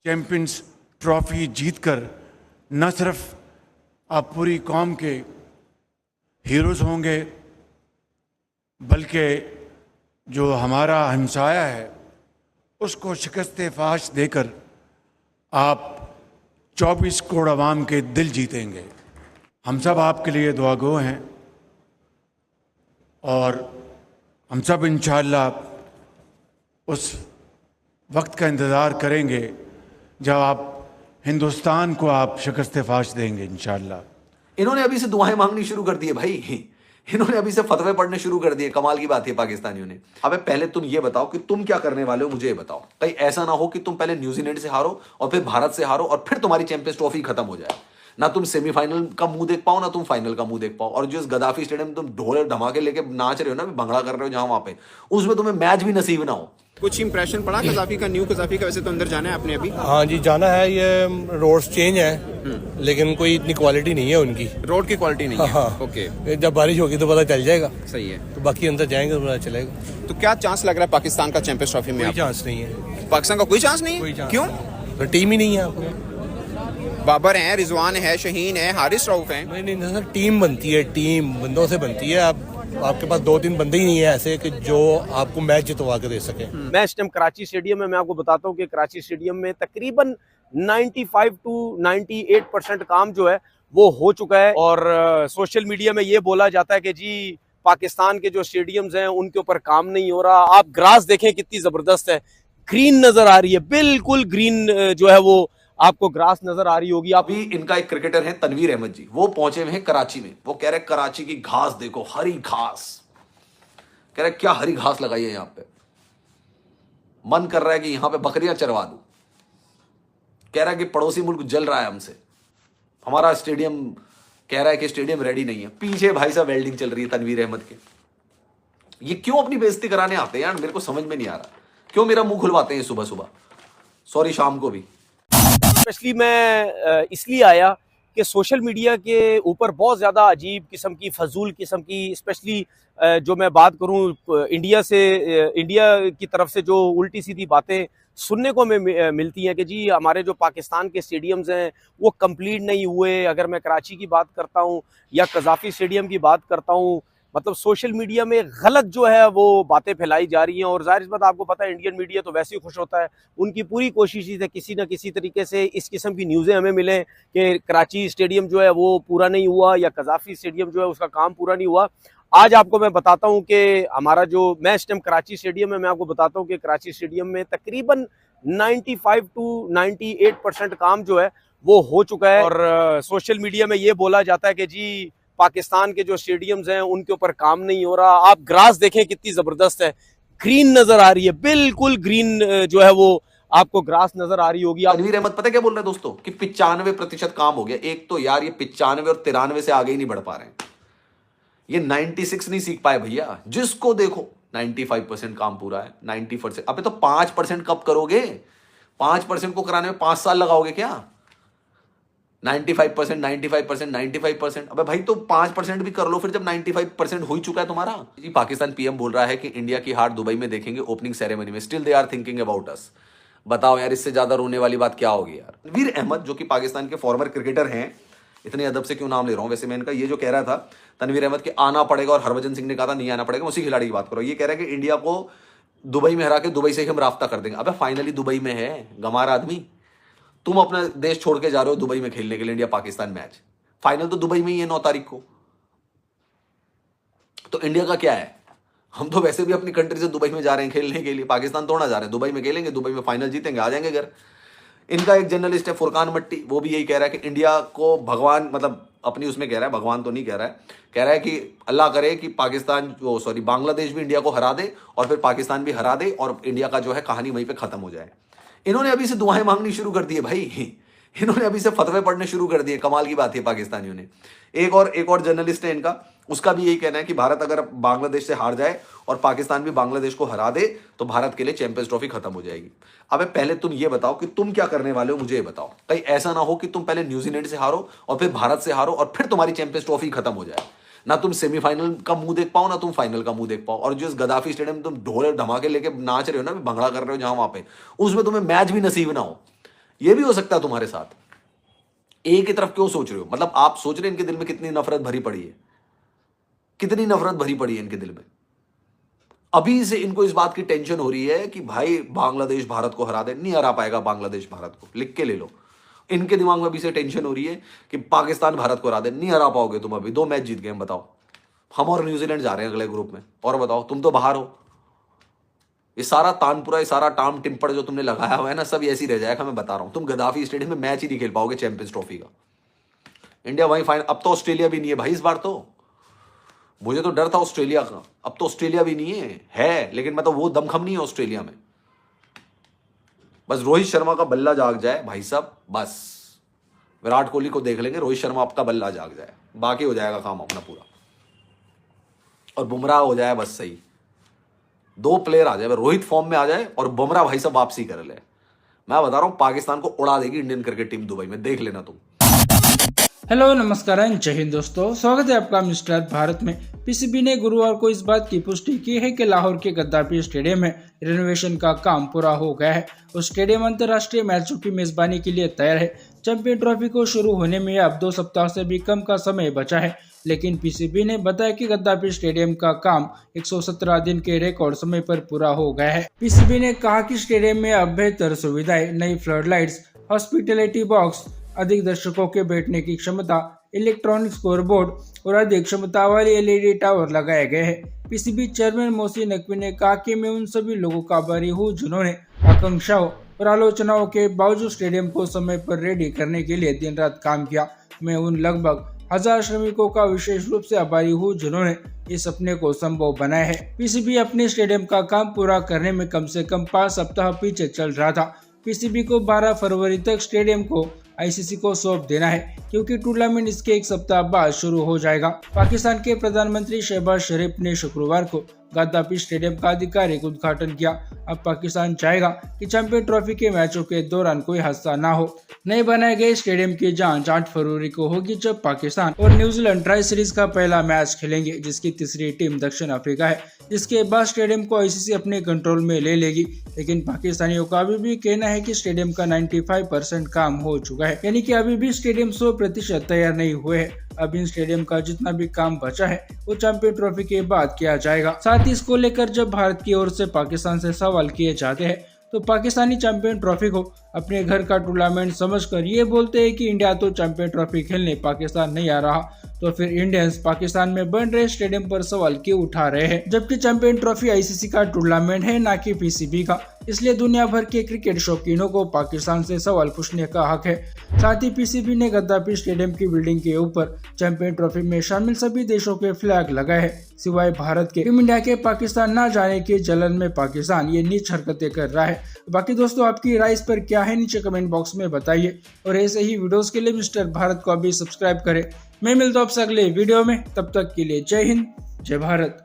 Champions trophy जीतकर न सिर्फ आप पूरी कौम के हीरोज होंगे, बल्कि जो हमारा हमसाया है उसको शिकस्त फाश देकर आप 24 करोड़ आवाम के दिल जीतेंगे। हम सब आपके लिए दुआगो हैं और हम सब इंशाअल्लाह उस वक्त का इंतज़ार करेंगे जब आप हिंदुस्तान को आप शिकस्त फाश देंगे इंशाअल्लाह। इन्होंने अभी से दुआएं मांगनी शुरू कर दी है भाई। इन्होंने अभी से फतवे पढ़ने शुरू कर दिए। कमाल की बात है पाकिस्तानियों ने। अबे पहले तुम ये बताओ कि तुम क्या करने वाले हो, मुझे ये बताओ। कहीं ऐसा ना हो कि तुम पहले न्यूजीलैंड से हारो और फिर भारत से हारो और फिर तुम्हारी चैंपियंस ट्रॉफी खत्म हो जाए। ना तुम सेमीफाइनल का मुंह देख पाओ, ना तुम फाइनल का मुंह देख पाओ। और जो इस गद्दाफी स्टेडियम में तुम ढोल धमाके लेके नाच रहे हो ना, भंगड़ा कर रहे हो जहां वहां पे, उसमें तुम्हें मैच भी नसीब ना हो। कुछ इंप्रेशन पड़ा कजाफी का, न्यू कजाफी का? वैसे तो अंदर जाना है आपने अभी? हाँ जी जाना है। ये रोड्स चेंज है लेकिन कोई इतनी क्वालिटी नहीं है उनकी। रोड की क्वालिटी नहीं है। हाँ। ओके, जब बारिश होगी तो पता चल जाएगा। सही है। तो बाकी अंदर जाएंगे तो पता चलेगा। तो क्या चांस लग रहा है पाकिस्तान का चैंपियंस ट्रॉफी में? कोई चांस नहीं है। पाकिस्तान का कोई चांस नहीं कोई है? चांस क्यों? तो टीम ही नहीं है आपको। बाबर है, रिजवान है, शहीन है, हारिस रऊफ है। नहीं नहीं सर, टीम बनती है, टीम बंदों से बनती है। आपके पास 2-3 बंदे ही नहीं है ऐसे कि जो आपको मैच जितवा के दे सके। मैं इस टाइम कराची स्टेडियम में, मैं आपको बताता हूँ कि कराची स्टेडियम में तकरीबन 95 to 98% काम जो है वो हो चुका है। और सोशल मीडिया में ये बोला जाता है कि जी पाकिस्तान के जो स्टेडियम्स हैं उनके ऊपर काम नहीं हो रहा। आप ग्रास देखें कितनी जबरदस्त है, ग्रीन नजर आ रही है, बिल्कुल ग्रीन जो है वो आपको ग्रास नजर आ रही होगी। आप अभी इनका एक क्रिकेटर है तनवीर अहमद जी, वो पहुंचे हुए हैं कराची में। वो कह रहे कराची की घास देखो, हरी घास। कह रहे क्या हरी घास लगाई है यहां पे, मन कर रहा है कि यहां पे बकरियां चरवा दूं। कह रहा है कि पड़ोसी मुल्क जल रहा है हमसे, हमारा स्टेडियम कह रहा है कि स्टेडियम रेडी नहीं है। पीछे भाई साहब वेल्डिंग चल रही है तनवीर अहमद के। ये क्यों अपनी बेइज्जती कराने आते हैं यार, मेरे को समझ में नहीं आ रहा। क्यों मेरा मुंह खुलवाते हैं सुबह सुबह, सॉरी शाम को भी। स्पेशली मैं इसलिए आया कि सोशल मीडिया के ऊपर बहुत ज़्यादा अजीब किस्म की, फजूल किस्म की, स्पेशली जो मैं बात करूं इंडिया की तरफ से जो उल्टी सीधी बातें सुनने को हमें मिलती हैं कि जी हमारे जो पाकिस्तान के स्टेडियम्स हैं वो कंप्लीट नहीं हुए। अगर मैं कराची की बात करता हूं या कजाफी स्टेडियम की बात करता हूं, मतलब सोशल मीडिया में गलत जो है वो बातें फैलाई जा रही हैं। और जाहिर बात आपको पता है इंडियन मीडिया तो वैसे ही खुश होता है, उनकी पूरी कोशिश है किसी न किसी तरीके से इस किस्म की न्यूज़ें हमें मिलें कि कराची स्टेडियम जो है वो पूरा नहीं हुआ या कजाफी स्टेडियम जो है उसका काम पूरा नहीं हुआ। आज आपको मैं बताता हूं कि हमारा जो, मैं इस टाइम कराची स्टेडियम में, मैं आपको बताता हूं कि कराची स्टेडियम में तकरीबन 95 to 98% काम जो है वो हो चुका है। और सोशल मीडिया में ये बोला जाता है कि जी पाकिस्तान के जो स्टेडियम्स हैं उनके ऊपर काम नहीं हो रहा। आप ग्रास देखें कितनी जबरदस्त है, ग्रीन नजर आ रही है, बिल्कुल ग्रीन जो है वो आपको ग्रास नजर आ रही होगी। तनवीर अहमद पता क्या बोल रहे हैं दोस्तों, कि 95% काम हो गया। एक तो यार ये 95 और 93 से आगे ही नहीं बढ़ पा रहे हैं। ये 96 नहीं सीख पाए भैया। जिसको देखो 95% काम पूरा है, 90%। अबे तो 5% कब करोगे? 5% को कराने में 5 साल लगाओगे क्या? 95%, 95%, 95%। अबे भाई तो 5% भी कर लो फिर, जब 95% हो ही चुका है तुम्हारा। जी पाकिस्तान पीएम बोल रहा है कि इंडिया की हार दुबई में देखेंगे ओपनिंग सेरेमनी में। Still they are thinking about us. बताओ यार, इससे ज्यादा रोने वाली बात क्या होगी यार। तनवीर अहमद जो कि पाकिस्तान के फॉर्मर क्रिकेटर हैं, इतने अदब से क्यों नाम ले रहा हूं वैसे मैं इनका, ये जो कह रहा था तनवीर अहमद कि आना पड़ेगा, और हरभजन सिंह ने कहा था नहीं आना पड़ेगा, उसी खिलाड़ी की बात करो। ये कह रहा है कि इंडिया को दुबई में हरा के दुबई से ही हम राफ्ता कर देंगे। अबे फाइनली दुबई में है गंवार आदमी। तुम अपना देश छोड़ के जा रहे हो दुबई में खेलने के लिए इंडिया पाकिस्तान मैच। फाइनल तो दुबई में ही है 9 तारीख को। तो इंडिया का क्या है? हम तो वैसे भी अपनी कंट्री से दुबई में जा रहे हैं खेलने के लिए, पाकिस्तान थोड़ा जा रहे हैं। दुबई में खेलेंगे, दुबई में फाइनल जीतेंगे, आ जाएंगे घर। इनका एक जर्नलिस्ट है फुरकान मट्टी, वो भी यही कह रहा है कि इंडिया को भगवान, मतलब अपनी उसमें कह रहा है, भगवान तो नहीं कह रहा है, कह रहा है कि अल्लाह करे कि पाकिस्तान बांग्लादेश भी इंडिया को हरा दे और फिर पाकिस्तान भी हरा दे और इंडिया का जो है कहानी वहीं पे खत्म हो जाए। इन्होंने अभी से दुआएं मांगनी शुरू कर दी है भाई। इन्होंने अभी से फतवे पढ़ने शुरू कर दिए। कमाल की बात है पाकिस्तानियों ने। एक और जर्नलिस्ट है इनका, उसका भी यही कहना है कि भारत अगर बांग्लादेश से हार जाए और पाकिस्तान भी बांग्लादेश को हरा दे तो भारत के लिए चैंपियंस ट्रॉफी खत्म हो जाएगी। अबे पहले तुम ये बताओ कि तुम क्या करने वाले हो, मुझे ये बताओ। कहीं ऐसा ना हो कि तुम पहले न्यूजीलैंड से हारो और फिर भारत से हारो और फिर तुम्हारी चैंपियंस ट्रॉफी खत्म हो जाए। ना तुम सेमीफाइनल का मुंह देख पाओ, ना तुम फाइनल का मुंह देख पाओ। और जो इस गद्दाफी स्टेडियम में तुम ढोल धमाके लेके नाच रहे हो ना, भंगड़ा कर रहे हो जहां वहां पे, उसमें तुम्हें मैच भी नसीब ना हो। ये भी हो सकता है तुम्हारे साथ। एक ही तरफ क्यों सोच रहे हो? मतलब आप सोच रहे हैं इनके दिल में कितनी नफरत भरी पड़ी है, कितनी नफरत भरी पड़ी है इनके दिल में। अभी से इनको इस बात की टेंशन हो रही है कि भाई बांग्लादेश भारत को हरा दे। नहीं हरा पाएगा बांग्लादेश भारत को, लिख के ले लो। इनके दिमाग में अभी से टेंशन हो रही है कि पाकिस्तान भारत को हरा दे। नहीं हरा पाओगे तुम, अभी 2 मैच जीत गए। बताओ, हम और न्यूजीलैंड जा रहे हैं अगले ग्रुप में, और बताओ तुम तो बाहर हो। ये सारा तानपुरा, ये सारा टाम टिम्पड़ जो तुमने लगाया हुआ है ना, सब ऐसी रह जाएगा। मैं बता रहा हूं, तुम गद्दाफी स्टेडियम में मैच ही नहीं खेल पाओगे चैंपियंस ट्रॉफी का। इंडिया वहीं फाइनल। अब तो ऑस्ट्रेलिया भी नहीं है भाई इस बार। तो मुझे तो डर था ऑस्ट्रेलिया का, अब तो ऑस्ट्रेलिया भी नहीं है लेकिन मतलब वो दमखम नहीं है ऑस्ट्रेलिया में। बस रोहित शर्मा का बल्ला जाग जाए भाई साहब, बस विराट कोहली को देख लेंगे, रोहित शर्मा आपका बल्ला जाग जाए, बाकी हो जाएगा काम अपना पूरा। और बुमराह हो जाए बस सही, 2 प्लेयर आ जाए, रोहित फॉर्म में आ जाए और बुमराह भाई साहब वापसी कर ले। मैं बता रहा हूं पाकिस्तान को उड़ा देगी इंडियन क्रिकेट टीम दुबई में, देख लेना तुम। हेलो नमस्कार जय हिंद दोस्तों, स्वागत है आपका मिस्टर भारत में। पीसीबी ने गुरुवार को इस बात की पुष्टि की है कि लाहौर के गद्दाफी स्टेडियम में रेनोवेशन का काम पूरा हो गया है और स्टेडियम अंतर्राष्ट्रीय मैचों की मेजबानी के लिए तैयार है। चैंपियन ट्रॉफी को शुरू होने में अब 2 सप्ताह से भी कम का समय बचा है, लेकिन पीसीबी ने बताया कि गद्दाफी स्टेडियम का काम 117 दिन के रिकॉर्ड समय पर पूरा हो गया है। पीसीबी ने कहा कि स्टेडियम में अब बेहतर सुविधाएं, नई फ्लड लाइट्स, हॉस्पिटैलिटी बॉक्स, अधिक दर्शकों के बैठने की क्षमता, इलेक्ट्रॉनिक स्कोरबोर्ड और अधिक क्षमता वाले एलईडी टावर लगाए गए हैं। पीसीबी चेयरमैन मोहसिन नकवी ने कहा कि मैं उन सभी लोगों का आभारी हूँ जिन्होंने आकांक्षाओं और आलोचनाओं के बावजूद स्टेडियम को समय पर रेडी करने के लिए दिन रात काम किया। मैं उन लगभग 1000 श्रमिकों का विशेष रूप से आभारी हूँ जिन्होंने इस सपने को संभव बनाया है। पीसीबी अपने स्टेडियम का काम पूरा करने में कम से कम 5 सप्ताह पीछे चल रहा था। पीसीबी को 12 फरवरी तक स्टेडियम को आईसीसी को सौंप देना है, क्योंकि टूर्नामेंट इसके 1 सप्ताह बाद शुरू हो जाएगा। पाकिस्तान के प्रधानमंत्री शहबाज शरीफ ने शुक्रवार को गद्दाफी स्टेडियम का आधिकारिक उद्घाटन किया। अब पाकिस्तान चाहेगा कि चैंपियन ट्रॉफी के मैचों के दौरान कोई हादसा न हो। नए बनाए गए स्टेडियम की जांच 8 फरवरी को होगी, जब पाकिस्तान और न्यूजीलैंड ट्राई सीरीज का पहला मैच खेलेंगे, जिसकी तीसरी टीम दक्षिण अफ्रीका है। इसके बाद स्टेडियम को आईसीसी अपने कंट्रोल में ले लेगी, लेकिन पाकिस्तानियों का अभी भी कहना है कि स्टेडियम का 95% काम हो चुका है, यानी कि अभी भी स्टेडियम 100% तैयार नहीं हुए है। अब इन स्टेडियम का जितना भी काम बचा है वो चैंपियन ट्रॉफी के बाद किया जाएगा। साथ ही इसको लेकर जब भारत की ओर से पाकिस्तान से सवाल किए जाते हैं तो पाकिस्तानी चैंपियन ट्रॉफी को अपने घर का टूर्नामेंट समझकर ये बोलते हैं कि इंडिया तो चैंपियन ट्रॉफी खेलने पाकिस्तान नहीं आ रहा, तो फिर इंडियंस पाकिस्तान में बन रहे स्टेडियम पर सवाल क्यों उठा रहे हैं, जबकि चैंपियन ट्रॉफी आईसीसी का टूर्नामेंट है, ना कि पीसीबी का। इसलिए दुनिया भर के क्रिकेट शौकीनों को पाकिस्तान से सवाल पूछने का हक है। साथ ही पीसीबी ने गद्दाफी स्टेडियम की बिल्डिंग के ऊपर चैंपियन ट्रॉफी में शामिल सभी देशों के फ्लैग लगाए हैं, सिवाय भारत के। टीम इंडिया के पाकिस्तान न जाने के जलन में पाकिस्तान ये नीच हरकतें कर रहा है। बाकी दोस्तों, आपकी राय इस पर क्या है, नीचे कमेंट बॉक्स में बताइए और ऐसे ही वीडियोस के लिए मिस्टर भारत को अभी सब्सक्राइब करें। मैं मिलता हूं आपसे अगले वीडियो में, तब तक के लिए जय हिंद, जय भारत।